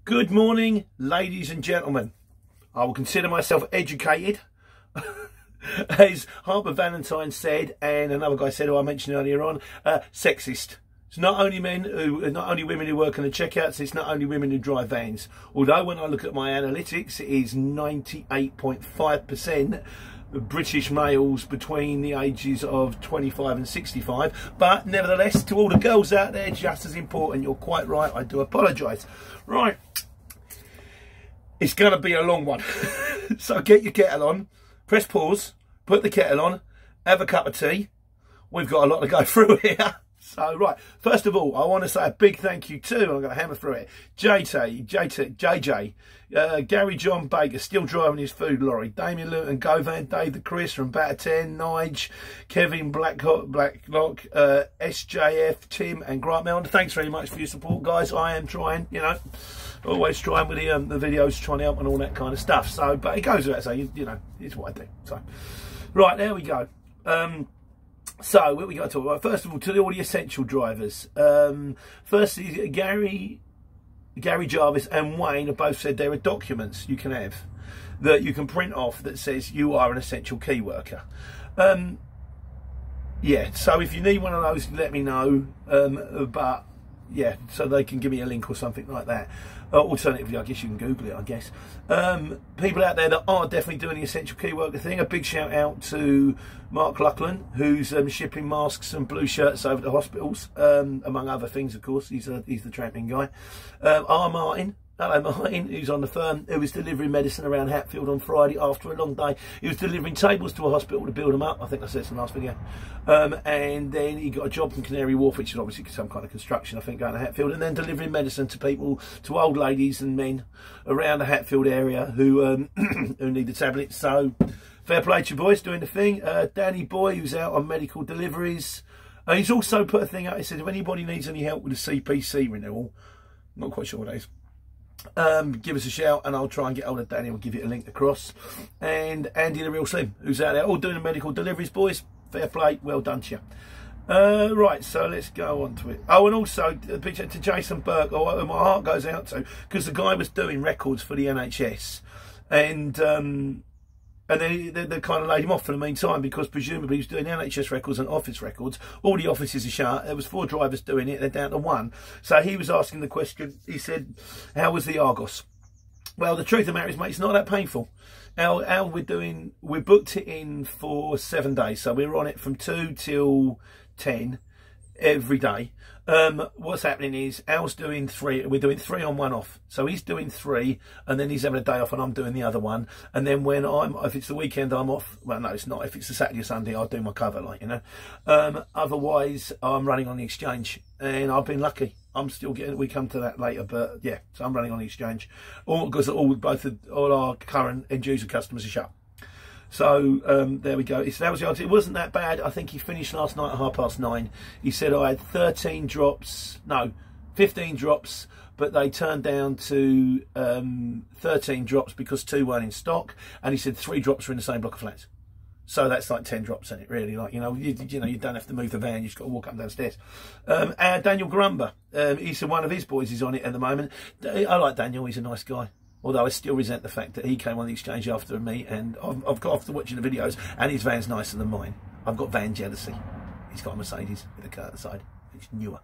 Good morning, ladies and gentlemen. I will consider myself educated. As Harper Valentine said, and another guy said, who I mentioned earlier on, sexist. It's not only women who work in the checkouts, it's not only women who drive vans. Although when I look at my analytics, it is 98.5% British males between the ages of 25 and 65. But nevertheless, to all the girls out there, just as important. You're quite right, I do apologise. Right, it's going to be a long one. So get your kettle on, press pause, put the kettle on, have a cup of tea. We've got a lot to go through here. So, right, first of all, I want to say a big thank you to, I'm going to hammer through it, JJ, Gary John Baker, still driving his food lorry, Damien Luton, Govan, Dave the Chris from Batter 10, Nige, Kevin Blacklock, SJF, Tim and Grant Melton. Thanks very much for your support, guys. I am trying, you know, always trying with the videos, trying to help and all that kind of stuff. So, but it goes without saying, you know, it's what I do. So, right, there we go. So, what we got to talk about? First of all, to all the essential drivers. Firstly, Gary Jarvis and Wayne have both said there are documents you can have that you can print off that says you are an essential key worker. Yeah, so if you need one of those, let me know. But yeah, so they can give me a link or something like that. Alternatively, I guess you can Google it, I guess. People out there that are definitely doing the essential key worker thing, a big shout out to Mark Luckland, who's shipping masks and blue shirts over to hospitals, among other things, of course. He's the tramping guy. R. Martin. Hello Martin, who's on the firm, who was delivering medicine around Hatfield on Friday after a long day. He was delivering tables to a hospital to build them up. I think I said this in the last video. And then he got a job from Canary Wharf, which is obviously some kind of construction, I think, going to Hatfield, and then delivering medicine to people, to old ladies and men around the Hatfield area who who need the tablets. So fair play to you boys, doing the thing. Danny Boy, who's out on medical deliveries. He's also put a thing out, he said, if anybody needs any help with the CPC renewal, I'm not quite sure what that is, give us a shout and I'll try and get hold of Danny. We'll give you a link across. And Andy the Real Slim, who's out there all doing the medical deliveries, boys. Fair play, well done to you. Right, so let's go on to it. Oh, and also a picture to Jason Burke, who my heart goes out to, because the guy was doing records for the NHS, and then they kind of laid him off for the meantime, because presumably he was doing NHS records and office records. All the offices are shut. There was 4 drivers doing it. They're down to 1. So he was asking the question. He said, how was the Argos? Well, the truth of the matter is, mate, it's not that painful. How we're doing, we booked it in for 7 days. So we're on it from 2 till 10 every day. What's happening is Al's doing 3, we're doing 3 on 1 off. So he's doing 3 and then he's having a day off and I'm doing the other one. And then when if it's the weekend, I'm off. Well, no, it's not. If it's a Saturday or Sunday, I'll do my cover, like, you know. Otherwise, I'm running on the exchange and I've been lucky. I'm still getting, we come to that later, but yeah, so I'm running on the exchange. All because all our current end user customers are shut. So there we go. That was the answer. It wasn't that bad. I think he finished last night at 9:30. He said I had 13 drops, no, 15 drops, but they turned down to 13 drops because 2 weren't in stock. And he said 3 drops were in the same block of flats. So that's like 10 drops in it, really. Like, you know, you don't have to move the van. You just got to walk up and downstairs. And Daniel Grumber, he said one of his boys is on it at the moment. I like Daniel. He's a nice guy. Although I still resent the fact that he came on the exchange after me, and I've got after watching the videos, and his van's nicer than mine. I've got van jealousy. He's got a Mercedes with a curtain side. It's newer.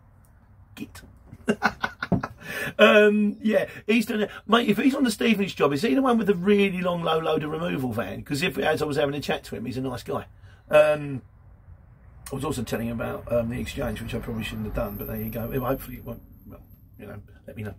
Git. Yeah, he's doing it. Mate, if he's on the Stevenage job, is he the one with the really long low loader removal van? Because as I was having a chat to him, he's a nice guy. I was also telling him about the exchange, which I probably shouldn't have done, but there you go. Hopefully it won't, well, you know, let me know.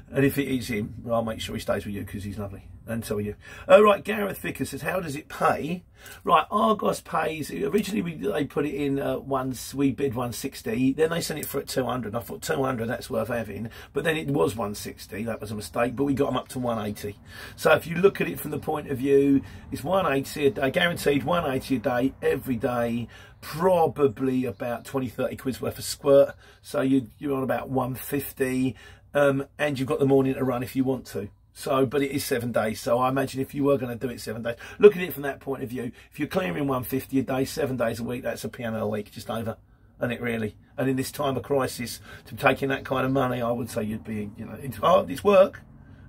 And if it is him, well, I'll make sure he stays with you because he's lovely. And so are you. Right, Gareth Vickers says, how does it pay? Right, Argos pays, originally they put it in once, we bid 160, then they sent it for at 200. I thought 200, that's worth having. But then it was 160, that was a mistake, but we got them up to 180. So if you look at it from the point of view, it's 180 a day, guaranteed 180 a day, every day, probably about 20-30 quid's worth of squirt. So you're on about 150. And you've got the morning to run if you want to. So, but it is 7 days. So I imagine if you were going to do it 7 days, look at it from that point of view. If you're clearing 150 a day, 7 days a week, that's a piano a week, just over. isn't it really? And in this time of crisis, to be taking that kind of money, I would say you'd be, you know, it's hard, it's work,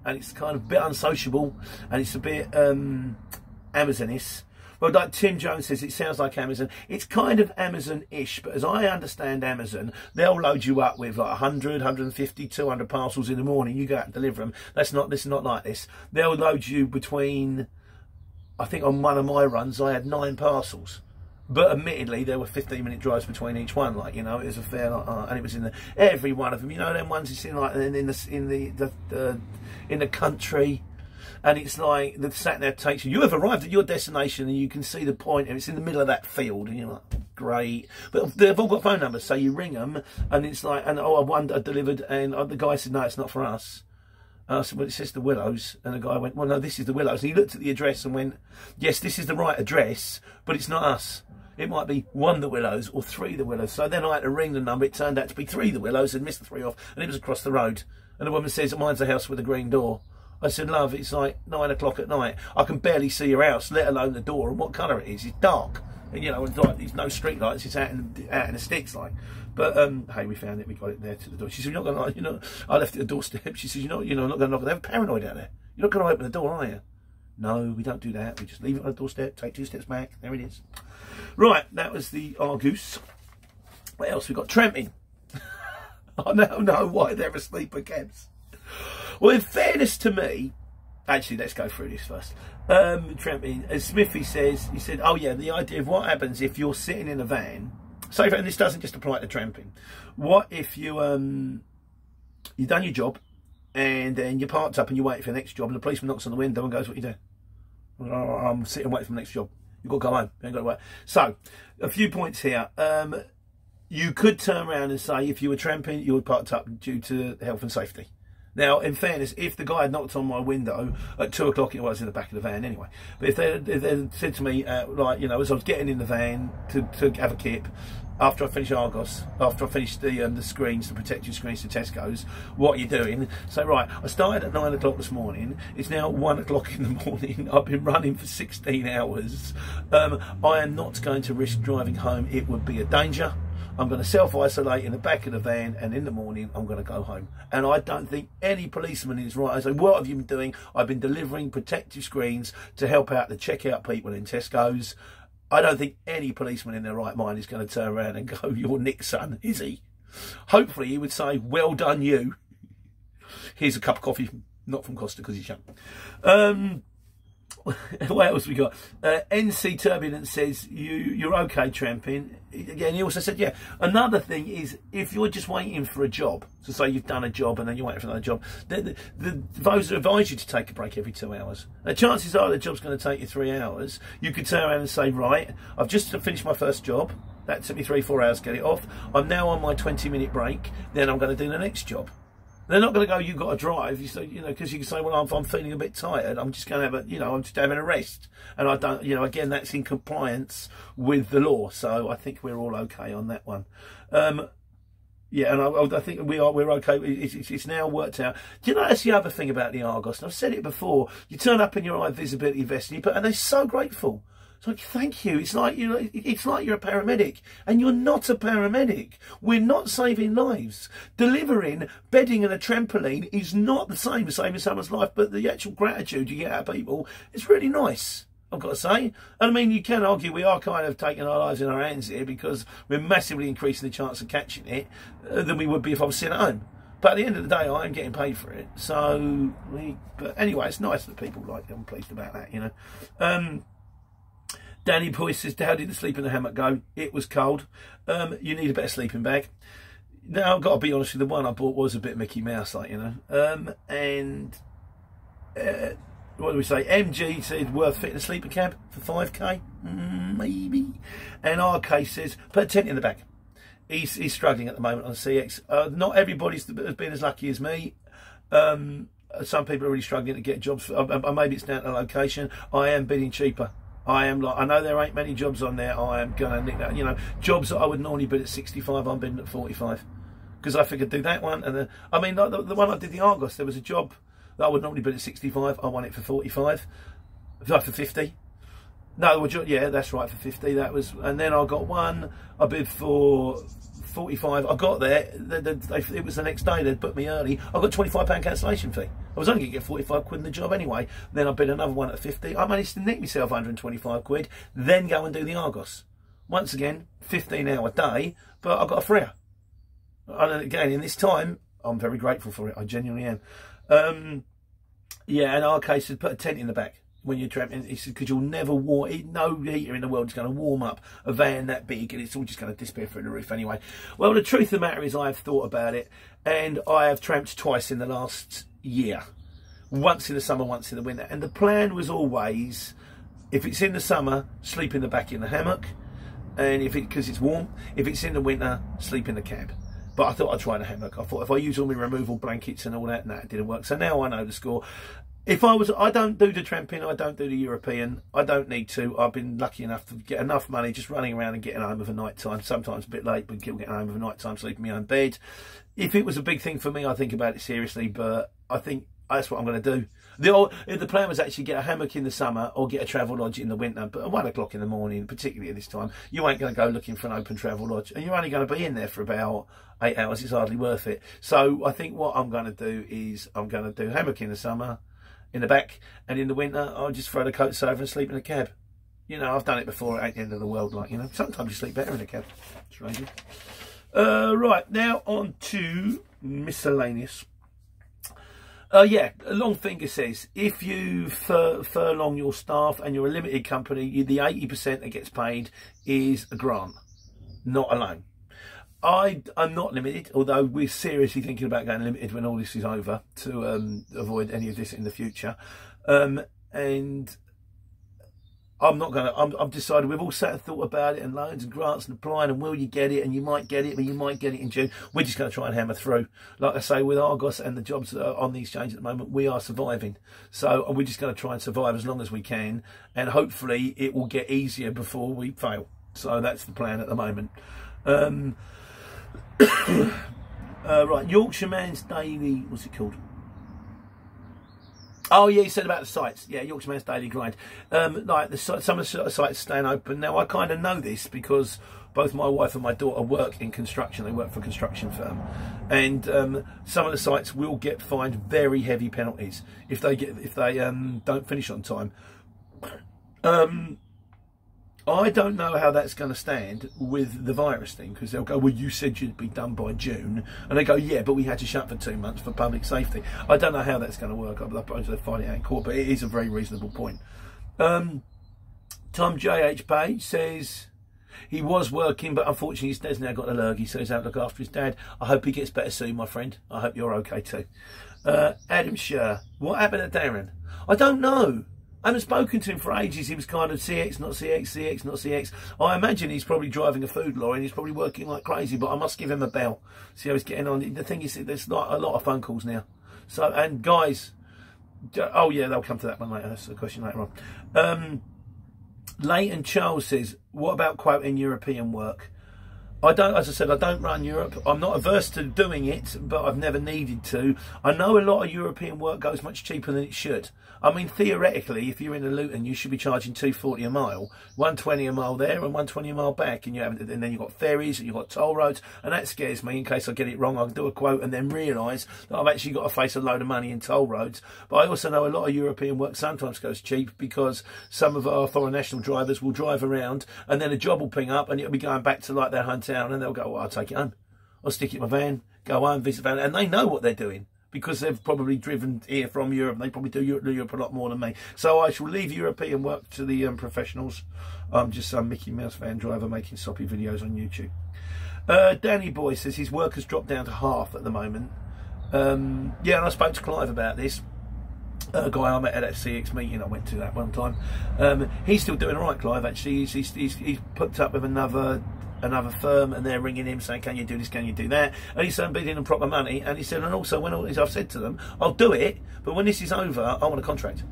and it's kind of a bit unsociable, and it's a bit Amazon-ish. Well, like Tim Jones says, it sounds like Amazon. It's kind of Amazon-ish, but as I understand Amazon, they'll load you up with like 100, 150, 200 parcels in the morning. You go out and deliver them. This is not like this. They'll load you between, I think on one of my runs, I had 9 parcels. But admittedly, there were 15-minute drives between each one. Like, you know, it was a fair, and it was in every one of them. You know, them ones it's in like in the country. And it's like the sat nav takes you. You have arrived at your destination and you can see the point, and it's in the middle of that field, and you're like, great. But they've all got phone numbers, so you ring them, and it's like, and oh, I delivered, and the guy said, no, it's not for us. I said, well, it says the Willows, and the guy went, well, no, this is the Willows. And he looked at the address and went, yes, this is the right address, but it's not us. It might be 1 the Willows or 3 the Willows. So then I had to ring the number. It turned out to be 3 the Willows, and missed the 3 off, and it was across the road. And the woman says, mine's a house with a green door. I said, love, it's like 9 o'clock at night. I can barely see your house, let alone the door. And what colour it is? It's dark. And, you know, it's like, there's no street lights. It's out in the sticks, like. But hey, we found it. We got it there to the door. She said, you're not going to, you know, I left it at the doorstep. She said, I'm not going to knock. They're paranoid out there. You're not going to open the door, are you? No, we don't do that. We just leave it on the doorstep, take 2 steps back. There it is. Right, that was the Argus. What else? We got Tramping. I now know why they're a sleeper cabs. Well, in fairness to me, actually, let's go through this first. Tramping, as Smithy says, he said, oh yeah, the idea of what happens if you're sitting in a van. So, and this doesn't just apply to tramping. What if you you've done your job, and then you're parked up and you're waiting for the next job, and the policeman knocks on the window and goes, what you do? Well, I'm sitting waiting for the next job. You've got to go home. You ain't got to wait. So, a few points here. You could turn around and say, if you were tramping, you were parked up due to health and safety. Now, in fairness, if the guy had knocked on my window at 2 o'clock, it was in the back of the van anyway. But if they had said to me, like, you know, as I was getting in the van to have a kip, after I finished Argos, after I finished the screens, the protective screens to Tesco's, what are you doing? So, right, I started at 9 o'clock this morning. It's now 1 o'clock in the morning. I've been running for 16 hours. I am not going to risk driving home. It would be a danger. I'm going to self-isolate in the back of the van, and in the morning I'm going to go home. And I don't think any policeman is right. I say, what have you been doing? I've been delivering protective screens to help out the checkout people in Tesco's. I don't think any policeman in their right mind is going to turn around and go, you're Nick's son, is he? Hopefully he would say, well done you. Here's a cup of coffee, not from Costa because he's young. What else we got? NC Turbulence says you're okay tramping. Again, he also said, yeah. Another thing is, if you're just waiting for a job, so say you've done a job and then you're waiting for another job, those advise you to take a break every 2 hours. Now, chances are the job's going to take you 3 hours. You could turn around and say, right, I've just finished my first job. That took me 3-4 hours to get it off. I'm now on my 20-minute break. Then I'm going to do the next job. They're not going to go, you've got to drive, you know, because you can say, well, I'm feeling a bit tired. I'm just going to have a, you know, I'm just having a rest. And I don't, you know, again, that's in compliance with the law. So I think we're all okay on that one. Yeah, and I think we're okay. It's now worked out. Do you know, that's the other thing about the Argos? And I've said it before. You turn up in your high visibility vest and they're so grateful. It's like, thank you. It's like, you know, it's like you're a paramedic, and you're not a paramedic. We're not saving lives. Delivering bedding and a trampoline is not the same as saving someone's life, but the actual gratitude you get out of people is really nice, I've got to say. And I mean, you can argue we are kind of taking our lives in our hands here, because we're massively increasing the chance of catching it than we would be if I was sitting at home. But at the end of the day, I am getting paid for it. So, but anyway, it's nice that people like it. I'm pleased about that, you know. Danny Boy says, how did the sleep in the hammock go? It was cold. You need a better sleeping bag. Now, I've got to be honest with you, the one I bought was a bit Mickey Mouse, like, you know. What do we say? MG said, worth fitting a sleeper cab for 5k? Maybe. And RK says, put a tent in the back. He's struggling at the moment on CX. Not everybody's been as lucky as me. Some people are really struggling to get jobs. Maybe it's down to location. I am bidding cheaper. I am like, I know there ain't many jobs on there. I am going to nick that. You know, jobs that I would normally bid at 65, I'm bidding at 45. Because I figured do that one. And then, I mean, like the one I did, the Argos, there was a job that I would normally bid at 65. I won it for 45. For 50. No, yeah, that's right, for 50. That was, and then I got one. I bid for 45. I got there. It was the next day. They'd booked me early. I got £25 cancellation fee. I was only going to get 45 quid in the job anyway. Then I bid another one at 50. I managed to nick myself 125 quid. Then go and do the Argos. Once again, 15-hour day, but I got a freer. And again, in this time, I'm very grateful for it. I genuinely am. Yeah, and our case had put a tent in the back. When you're tramping, he said, because you'll never no heater in the world is going to warm up a van that big, and it's all just going to disappear through the roof anyway. Well, the truth of the matter is I have thought about it, and I have tramped twice in the last year. Once in the summer, once in the winter. And the plan was always, if it's in the summer, sleep in the back in the hammock, and because it's warm. If it's in the winter, sleep in the cab. But I thought I'd try the hammock. I thought if I use all my removal blankets and all that, no, it didn't work. So now I know the score. I don't do the tramping, I don't do the European, I don't need to. I've been lucky enough to get enough money just running around and getting home of a night time. Sometimes a bit late, but getting home of a night time, sleeping in my own bed. If it was a big thing for me, I'd think about it seriously, but I think that's what I'm going to do. The plan was actually get a hammock in the summer or get a travel lodge in the winter, but at 1 o'clock in the morning, particularly at this time, you ain't going to go looking for an open travel lodge, and you're only going to be in there for about 8 hours. It's hardly worth it. So I think what I'm going to do is I'm going to do hammock in the summer, in the back, and in the winter I'll just throw the coats over and sleep in a cab. You know, I've done it before. It ain't the end of the world, like, you know. Sometimes you sleep better in a cab. Strange. Right, now on to miscellaneous. Yeah, Longfinger says, if you furlong your staff and you're a limited company, the 80% that gets paid is a grant, not a loan. I'm not limited, although we're seriously thinking about going limited when all this is over to avoid any of this in the future. And I'm not going to, I've decided, we've all sat and thought about it, and loans and grants and applying, and will you get it, and you might get it, but you might get it in June. We're just going to try and hammer through. Like I say, with Argos and the jobs that are on the exchange at the moment, we are surviving. So we're just going to try and survive as long as we can, and hopefully it will get easier before we fail. So that's the plan at the moment. Right, Yorkshireman's Daily, what's it called? Oh yeah, he said about the sites. Yeah, Yorkshireman's Daily Grind. Like some of the sites staying open now. I kind of know this because both my wife and my daughter work in construction. They work for a construction firm, and some of the sites will get fined very heavy penalties if they don't finish on time. I don't know how that's going to stand with the virus thing, because they'll go, well, you said you'd be done by June. And they go, yeah, but we had to shut for 2 months for public safety. I don't know how that's going to work. I suppose they'll find it out in court, but it is a very reasonable point. Tom J.H. Page says he was working, but unfortunately his dad's now got an allergy, so he's out to look after his dad. I hope he gets better soon, my friend. I hope you're okay too. Adam Scher, what happened to Darren? I don't know. I haven't spoken to him for ages. He was kind of CX, not CX, CX, not CX. I imagine he's probably driving a food lorry and he's probably working like crazy, but I must give him a bell, see how he's getting on. The thing is, there's like a lot of phone calls now. So, and guys, oh yeah, they'll come to that one later. That's a question later on. Leighton Charles says, what about quoting European work? I don't, as I said, I don't run Europe. I'm not averse to doing it, but I've never needed to. I know a lot of European work goes much cheaper than it should. I mean, theoretically, if you're in a Luton, you should be charging £2.40 a mile, £1.20 a mile there and £1.20 a mile back, and then you've got ferries and you've got toll roads, and that scares me. In case I get it wrong, I can do a quote and then realise that I've actually got to face a load of money in toll roads. But I also know a lot of European work sometimes goes cheap because some of our foreign national drivers will drive around and then a job will ping up and it'll be going back to like their hometown, and they'll go, well, I'll take it home. I'll stick it in my van, go home, visit van, and they know what they're doing, because they've probably driven here from Europe. They probably do Europe a lot more than me. So I shall leave European work to the professionals. I'm just some Mickey Mouse van driver making soppy videos on YouTube. Danny Boy says his work has dropped down to half at the moment. Yeah, and I spoke to Clive about this. A guy I met at that CX meeting I went to that one time. He's still doing all right, Clive, actually. He's put up with another firm, and they're ringing him saying, can you do this, can you do that, and he's bidding them proper money. And he said, and also when I've said to them, I'll do it, but when this is over I want a contract.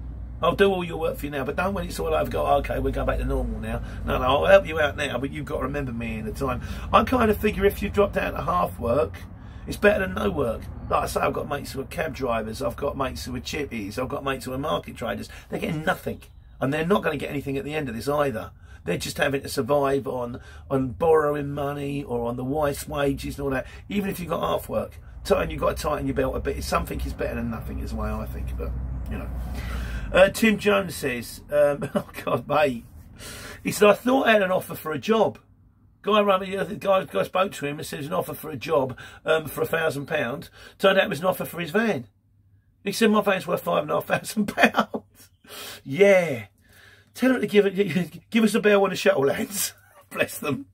I'll do all your work for you now, but don't, when it's all over, go, oh, okay, we'll go back to normal now. No, I'll help you out now, but you've got to remember me in the time. I kind of figure if you drop down to half work, it's better than no work. Like I say, I've got mates who are cab drivers, I've got mates who are chippies, I've got mates who are market traders. They're getting nothing. And they're not going to get anything at the end of this either. They're just having to survive on borrowing money or on the wife's wages and all that. Even if you've got half work, you've got to tighten your belt a bit. Something is better than nothing is the way I think. But, you know. Tim Jones says, oh God, mate. He said, I thought I had an offer for a job. Guy rang me, the guy spoke to him and said, an offer for a job for £1,000. Turned out it was an offer for his van. He said, my van's worth £5,500. Yeah. Tell her to give us a bell when the shuttle lands. Bless them.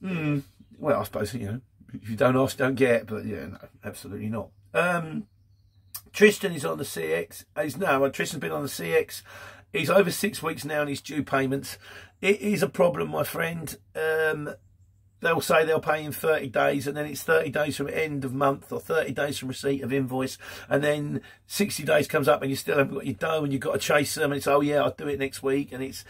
Well, I suppose, you know, if you don't ask, don't get. But yeah, no, absolutely not. Tristan is on the CX. Tristan's been on the CX. He's over 6 weeks now and he's due payments. It is a problem, my friend. They'll say they'll pay in 30 days and then it's 30 days from end of month or 30 days from receipt of invoice, and then 60 days comes up and you still haven't got your dough and you've got to chase them and it's, oh yeah, I'll do it next week, and it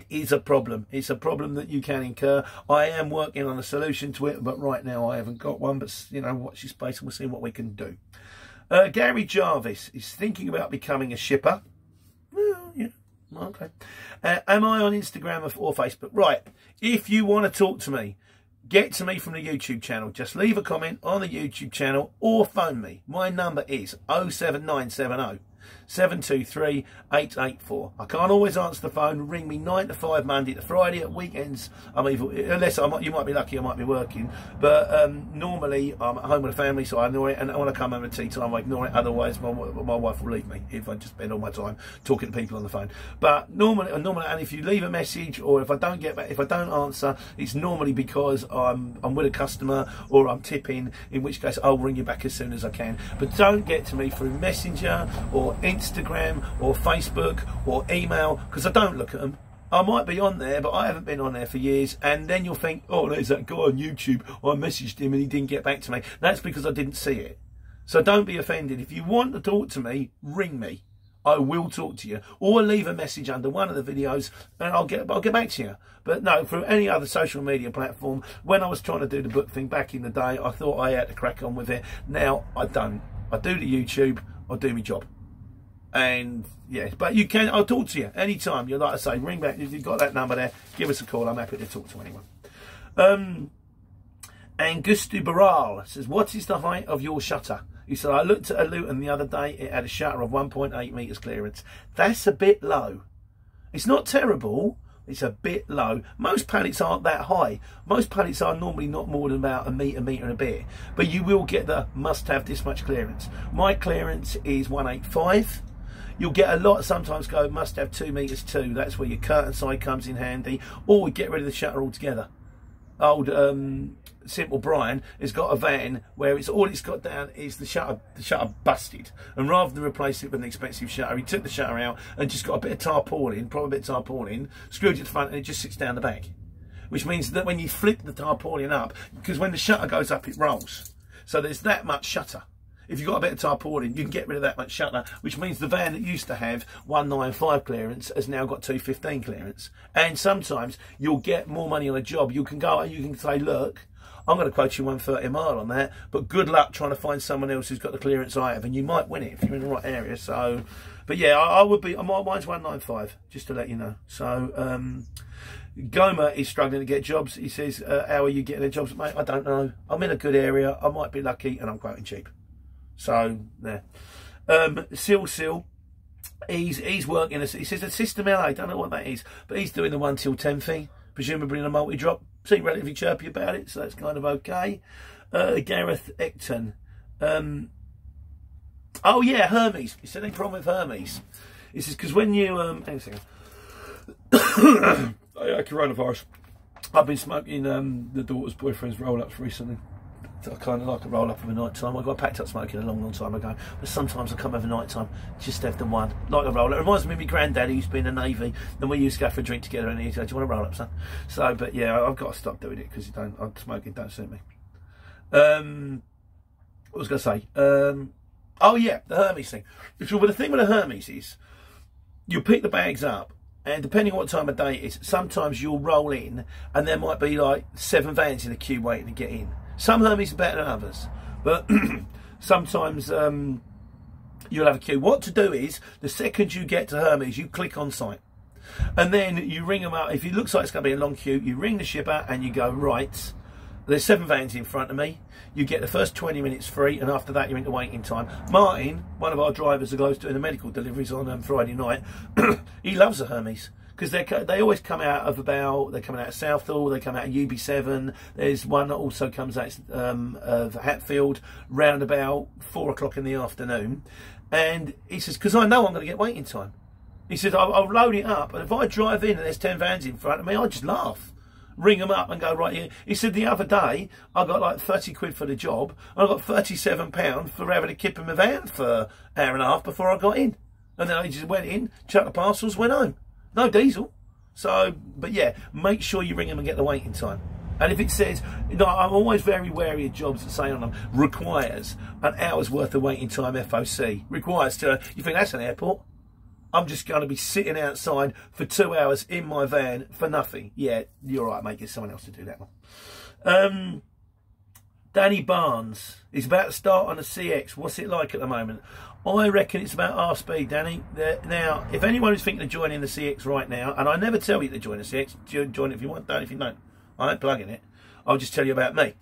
is a problem. It's a problem that you can incur. I am working on a solution to it, but right now I haven't got one, but you know, watch your space and we'll see what we can do. Gary Jarvis is thinking about becoming a shipper. Well, yeah. Okay. Am I on Instagram or Facebook? Right. If you want to talk to me, get to me from the YouTube channel. Just leave a comment on the YouTube channel or phone me. My number is 07970 723 884. I can't always answer the phone. Ring me 9 to 5 Monday to Friday. At weekends, unless you might be lucky, I might be working. But normally I'm at home with the family, so I ignore it. And when I come home at tea time, I ignore it. Otherwise, my wife will leave me if I just spend all my time talking to people on the phone. But normally, and if you leave a message or if I don't get back, if I don't answer, it's normally because I'm with a customer or I'm tipping. In which case, I'll ring you back as soon as I can. But don't get to me through Messenger or Instagram or Facebook or email, because I don't look at them. I might be on there, but I haven't been on there for years, and then you'll think, oh, there's that guy on YouTube, I messaged him and he didn't get back to me. That's because I didn't see it. So don't be offended. If you want to talk to me, ring me. I will talk to you, or leave a message under one of the videos and I'll get back to you. But no, through any other social media platform, when I was trying to do the book thing back in the day, I thought I had to crack on with it. Now I don't. I do the YouTube, I do my job. And yeah, but you can, I'll talk to you anytime. You'd like to say, ring back. If you've got that number there, give us a call. I'm happy to talk to anyone. Angustu Baral says, what is the height of your shutter? He said, I looked at a Luton the other day. It had a shutter of 1.8 metres clearance. That's a bit low. It's not terrible. It's a bit low. Most pallets aren't that high. Most pallets are normally not more than about a metre and a bit. But you will get the must have this much clearance. My clearance is 185. You'll get a lot, sometimes go, must have 2 metres too. That's where your curtain side comes in handy. Or we get rid of the shutter altogether. Old Simple Brian has got a van where all it's got down is the shutter busted. And rather than replace it with an expensive shutter, he took the shutter out and just got a bit of tarpaulin, probably a bit of tarpaulin, screwed it to the front, and it just sits down the back. Which means that when you flip the tarpaulin up, because when the shutter goes up, it rolls. So there's that much shutter. If you've got a bit of tarpaulin, you can get rid of that much shutter, which means the van that used to have 195 clearance has now got 215 clearance. And sometimes you'll get more money on a job. You can go, you can say, look, I'm going to quote you 130 a mile on that, but good luck trying to find someone else who's got the clearance I have, and you might win it if you're in the right area. So, but yeah, I would be, mine's 195, just to let you know. So, Goma is struggling to get jobs. He says, how are you getting the jobs, mate? I don't know. I'm in a good area. I might be lucky, and I'm quoting cheap. So there. Sil, he's working. He says a System LA. Don't know what that is, but he's doing the 1 till 10 thing, presumably in a multi-drop. Seem relatively chirpy about it, so that's kind of okay. Gareth Ecton. Oh yeah, Hermes. He said any problem with Hermes? He says because when you hang on a second. Coronavirus. I've been smoking the daughter's boyfriend's roll-ups recently. I kind of like a roll up of a night time. I got packed up smoking a long time ago, but sometimes I come over night time, just have the one, like a roll up. It reminds me of my granddad who used to be in the Navy, and we used to go for a drink together, and he'd go, do you want a roll up, son? So, but yeah, I've got to stop doing it because smoking don't suit me. What was I going to say? Oh yeah, the Hermes thing. So, well, the thing with the Hermes is, you pick the bags up, and depending on what time of day it is, sometimes you'll roll in, and there might be like 7 vans in a queue waiting to get in. Some Hermes are better than others, but sometimes you'll have a queue. What to do is, the second you get to Hermes, you click on site. And then you ring them up. If it looks like it's going to be a long queue, you ring the shipper and you go, right, there's 7 vans in front of me. You get the first 20 minutes free, and after that you're into waiting time. Martin, one of our drivers who goes doing the medical deliveries on Friday night, he loves the Hermes. Because they always come out of they're coming out of Southall, they come out of UB7. There's one that also comes out of Hatfield, round about 4 o'clock in the afternoon. And he says, because I know I'm going to get waiting time. He says, I'll load it up, and if I drive in and there's 10 vans in front of me, I just laugh. Ring them up and go, right here. He said the other day, I got like 30 quid for the job. I got £37 for having to keep in my van for an hour and a half before I got in. And then I just went in, chucked the parcels, went home. No diesel. So, but yeah, make sure you ring them and get the waiting time. And if it says, you know, I'm always very wary of jobs that say on them, requires an hour's worth of waiting time FOC. Requires to, you think that's an airport? I'm just going to be sitting outside for 2 hours in my van for nothing. Yeah, you're right, mate. Get someone else to do that one. Danny Barnes is about to start on a CX. What's it like at the moment? I reckon it's about half speed, Danny. Now, if anyone is thinking of joining the CX right now, and I never tell you to join the CX, join it if you want, don't if you don't. I ain't plugging it. I'll just tell you about me.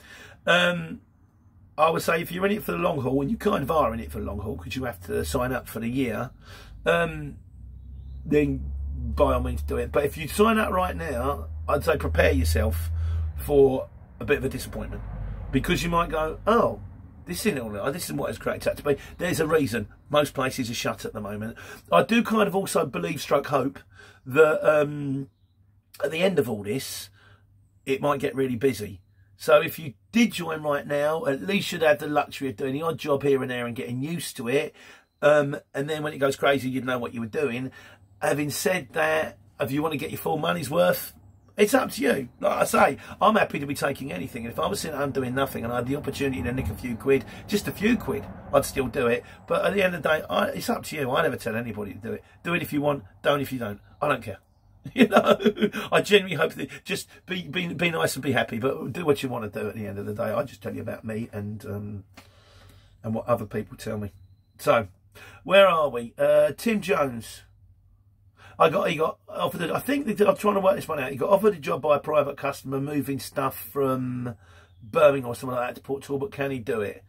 I would say if you're in it for the long haul, and you kind of are in it for the long haul because you have to sign up for the year, then by all means do it. But if you sign up right now, I'd say prepare yourself for a bit of a disappointment, because you might go, oh, this isn't all right. This isn't what it's cracked out to be. There's a reason. Most places are shut at the moment. I do kind of also believe, stroke hope, that at the end of all this, it might get really busy. So if you did join right now, at least you'd have the luxury of doing the odd job here and there and getting used to it. And then when it goes crazy, you'd know what you were doing. Having said that, if you want to get your full money's worth, it's up to you. Like I say, I'm happy to be taking anything. And if I was sitting at home doing nothing and I had the opportunity to nick a few quid, just a few quid, I'd still do it. But at the end of the day, it's up to you. I never tell anybody to do it. Do it if you want, don't if you don't. I don't care. You know, I genuinely hope that just be nice and be happy, but do what you want to do at the end of the day. I just tell you about me and what other people tell me. So, where are we? Tim Jones. He got offered. I think I'm trying to work this one out. He got offered a job by a private customer moving stuff from Birmingham or something like that to Port Talbot. Can he do it?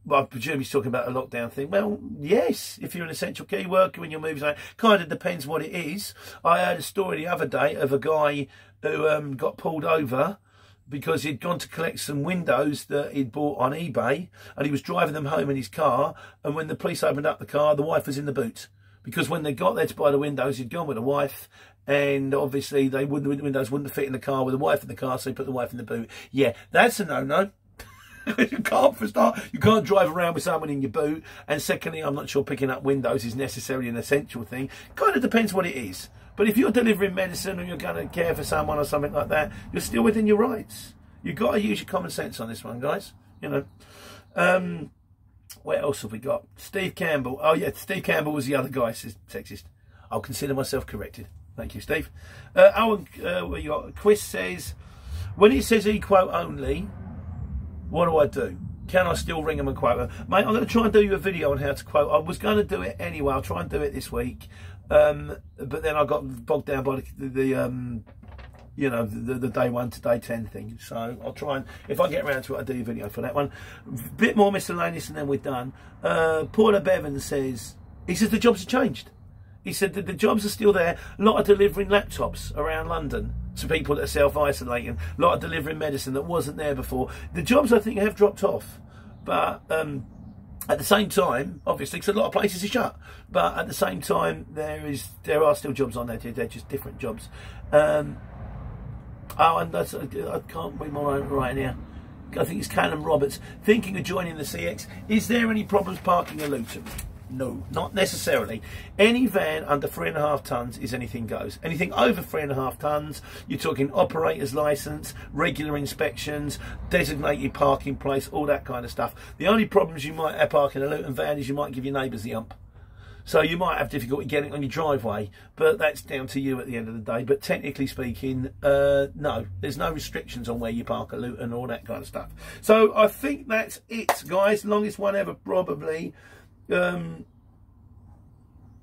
Well, I presume he's talking about a lockdown thing. Well, yes, if you're an essential key worker and you're moving, kind of depends what it is. I heard a story the other day of a guy who got pulled over because he'd gone to collect some windows that he'd bought on eBay, and he was driving them home in his car, and when the police opened up the car, the wife was in the boot. Because when they got there to buy the windows, he'd gone with a wife, and obviously the windows wouldn't fit in the car with the wife in the car, so he put the wife in the boot. Yeah, that's a no-no. You can't, for a start, you can't drive around with someone in your boot, and secondly, I'm not sure picking up windows is necessarily an essential thing. Kind of depends what it is. But if you're delivering medicine or you're going to care for someone or something like that, you're still within your rights. You've got to use your common sense on this one, guys. You know. What else have we got? Steve Campbell. Oh, yeah, Steve Campbell was the other guy, says sexist. I'll consider myself corrected. Thank you, Steve. Owen, what you got? Chris says, when it says e-quote only, what do I do? Can I still ring them and quote them? Mate, I'm going to try and do you a video on how to quote. I was going to do it anyway. I'll try and do it this week. But then I got bogged down by you know, the day 1 to day 10 thing. So I'll try and, if I get around to it, I'll do a video for that one. Bit more miscellaneous and then we're done. Paula Bevan says, he says the jobs have changed. He said that the jobs are still there. A lot of delivering laptops around London to people that are self-isolating. A lot of delivering medicine that wasn't there before. The jobs, I think, have dropped off. But at the same time, obviously, because a lot of places are shut. But at the same time, there are still jobs on there. They're just different jobs. Oh, and that's, I can't read my own right now. I think it's Callum Roberts. Thinking of joining the CX. Is there any problems parking a Luton? No, not necessarily. Any van under 3.5 tonnes is anything goes. Anything over 3.5 tonnes, you're talking operator's licence, regular inspections, designated parking place, all that kind of stuff. The only problems you might have parking a Luton van is you might give your neighbours the ump. So you might have difficulty getting on your driveway, but that's down to you at the end of the day. But technically speaking, no, there's no restrictions on where you park a Luton and all that kind of stuff. So I think that's it, guys. Longest one ever, probably.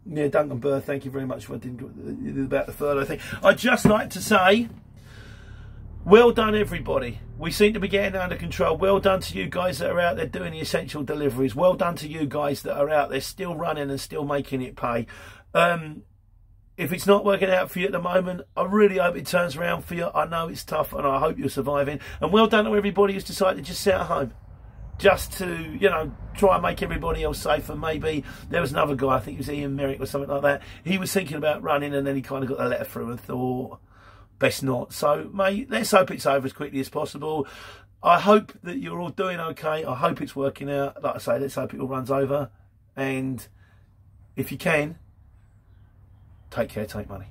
Yeah, Duncan Burr, thank you very much for about the furlough thing. I'd just like to say, well done everybody. We seem to be getting under control. Well done to you guys that are out there doing the essential deliveries. Well done to you guys that are out there still running and still making it pay. If it's not working out for you at the moment, I really hope it turns around for you. I know it's tough and I hope you're surviving. And well done to everybody who's decided to just sit at home. Just to, you know, try and make everybody else safe. And maybe there was another guy, I think it was Ian Merrick or something like that. He was thinking about running and then he kind of got a letter through and thought, best not. So, mate, let's hope it's over as quickly as possible. I hope that you're all doing okay. I hope it's working out. Like I say, let's hope it all runs over. And if you can, take care, take money.